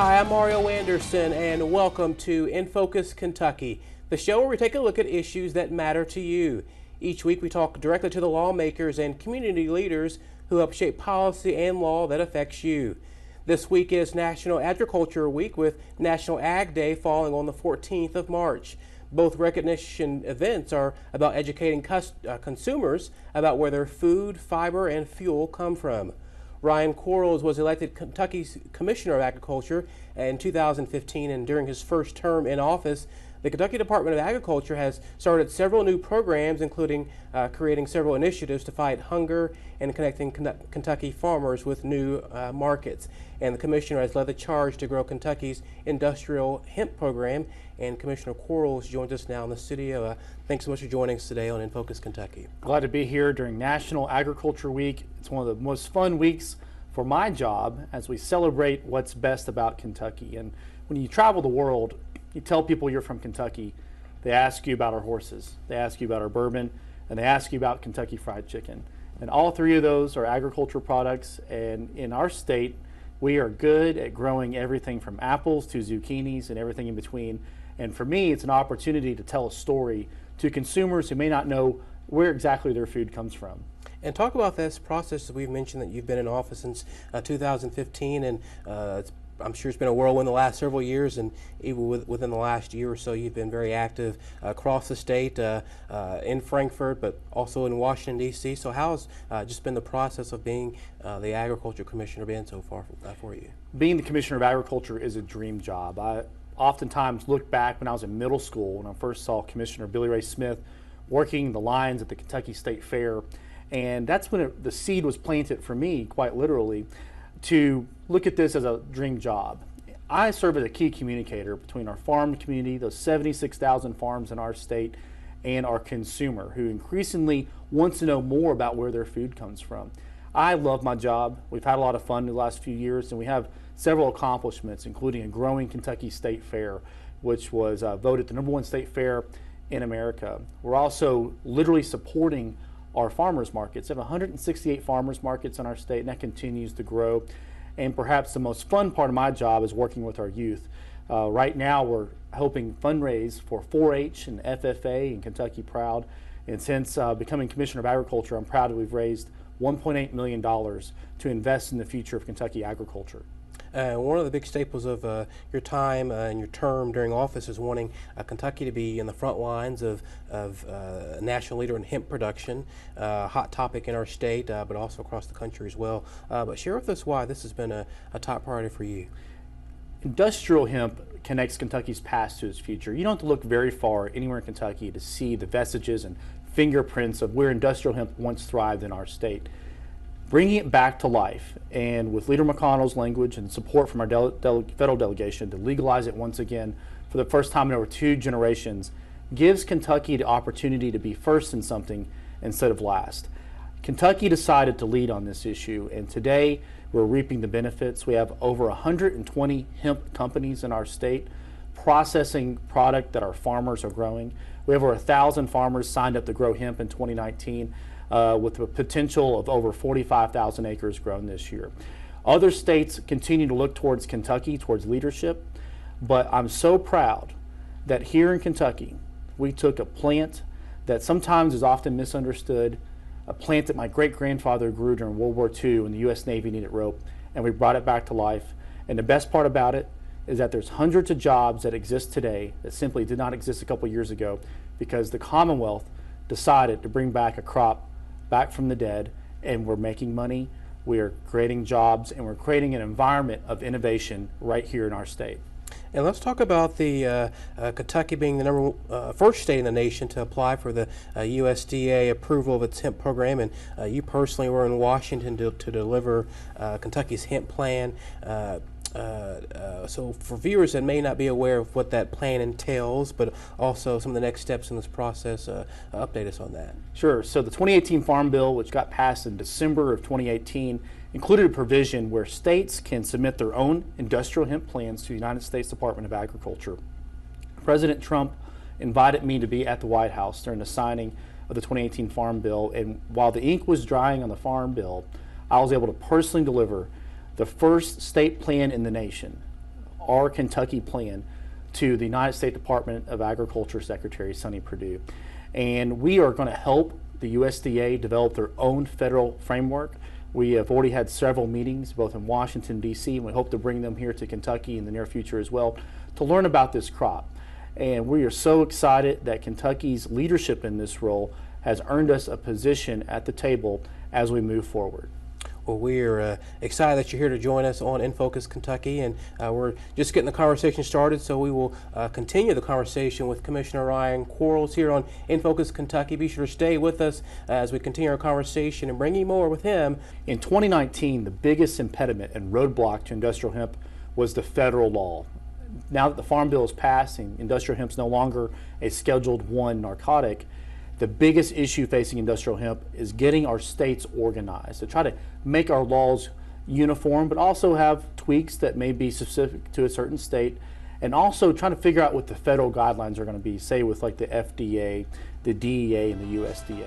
Hi, I'm Mario Anderson, and welcome to In Focus Kentucky, the show where we take a look at issues that matter to you. Each week we talk directly to the lawmakers and community leaders who help shape policy and law that affects you. This week is National Agriculture Week, with National Ag Day falling on the 14th of March. Both recognition events are about educating consumers about where their food, fiber, and fuel come from. Ryan Quarles was elected Kentucky's Commissioner of Agriculture in 2015, and during his first term in office, the Kentucky Department of Agriculture has started several new programs, including creating several initiatives to fight hunger and connecting Kentucky farmers with new markets. And the Commissioner has led the charge to grow Kentucky's industrial hemp program. And Commissioner Quarles joins us now in the studio. Thanks so much for joining us today on In Focus Kentucky. Glad to be here during National Agriculture Week. It's one of the most fun weeks for my job as we celebrate what's best about Kentucky. And when you travel the world, you tell people you're from Kentucky, they ask you about our horses, they ask you about our bourbon, and they ask you about Kentucky Fried Chicken. And all three of those are agriculture products, and in our state, we are good at growing everything from apples to zucchinis and everything in between. And for me, it's an opportunity to tell a story to consumers who may not know where exactly their food comes from. And talk about this process that we've mentioned, that you've been in office since 2015, and I'm sure it's been a whirlwind the last several years, and even within the last year or so, you've been very active across the state, in Frankfort, but also in Washington, D.C. So how has just been the process of being the Agriculture Commissioner been so far for you? Being the Commissioner of Agriculture is a dream job. I oftentimes look back when I was in middle school, when I first saw Commissioner Billy Ray Smith working the lines at the Kentucky State Fair, and that's when the seed was planted for me, quite literally, to look at this as a dream job. I serve as a key communicator between our farm community, those 76,000 farms in our state, and our consumer, who increasingly wants to know more about where their food comes from. I love my job. We've had a lot of fun in the last few years, and we have several accomplishments, including a growing Kentucky State Fair, which was voted the #1 state fair in America. We're also literally supporting our farmers markets. We have 168 farmers markets in our state, and that continues to grow. And perhaps the most fun part of my job is working with our youth. Right now, we're helping fundraise for 4-H and FFA and Kentucky Proud. And since becoming Commissioner of Agriculture, I'm proud that we've raised $1.8 million to invest in the future of Kentucky agriculture. One of the big staples of your time and your term during office is wanting Kentucky to be in the front lines of a national leader in hemp production, hot topic in our state, but also across the country as well. But share with us why this has been a top priority for you. Industrial hemp connects Kentucky's past to its future. You don't have to look very far anywhere in Kentucky to see the vestiges and fingerprints of where industrial hemp once thrived in our state. Bringing it back to life, and with Leader McConnell's language and support from our federal delegation to legalize it once again for the first time in over 2 generations, gives Kentucky the opportunity to be first in something instead of last. Kentucky decided to lead on this issue, and today we're reaping the benefits. We have over 120 hemp companies in our state processing product that our farmers are growing. We have over 1,000 farmers signed up to grow hemp in 2019. With the potential of over 45,000 acres grown this year. Other states continue to look towards Kentucky, towards leadership, but I'm so proud that here in Kentucky, we took a plant that sometimes is often misunderstood, a plant that my great-grandfather grew during World War II when the U.S. Navy needed rope, and we brought it back to life. And the best part about it is that there's hundreds of jobs that exist today that simply did not exist a couple years ago because the Commonwealth decided to bring back a crop back from the dead, and we're making money, we are creating jobs, and we're creating an environment of innovation right here in our state. And let's talk about the Kentucky being the first state in the nation to apply for the USDA approval of its hemp program, and you personally were in Washington to deliver Kentucky's hemp plan. So for viewers that may not be aware of what that plan entails, but also some of the next steps in this process, update us on that. Sure. So the 2018 Farm Bill, which got passed in December of 2018, included a provision where states can submit their own industrial hemp plans to the United States Department of Agriculture. President Trump invited me to be at the White House during the signing of the 2018 Farm Bill, and while the ink was drying on the Farm Bill, I was able to personally deliver the first state plan in the nation, our Kentucky plan to the United States Department of Agriculture Secretary Sonny Perdue. And we are going to help the USDA develop their own federal framework. We have already had several meetings both in Washington, D.C., and we hope to bring them here to Kentucky in the near future as well to learn about this crop. And we are so excited that Kentucky's leadership in this role has earned us a position at the table as we move forward. Well, we're excited that you're here to join us on In Focus Kentucky, and we're just getting the conversation started, so we will continue the conversation with Commissioner Ryan Quarles here on In Focus Kentucky. Be sure to stay with us as we continue our conversation and bring you more with him. In 2019, the biggest impediment and roadblock to industrial hemp was the federal law. Now that the Farm Bill is passing, industrial hemp is no longer a Scheduled I narcotic. The biggest issue facing industrial hemp is getting our states organized to try to make our laws uniform, but also have tweaks that may be specific to a certain state, and also trying to figure out what the federal guidelines are going to be, say with like the FDA, the DEA, and the USDA.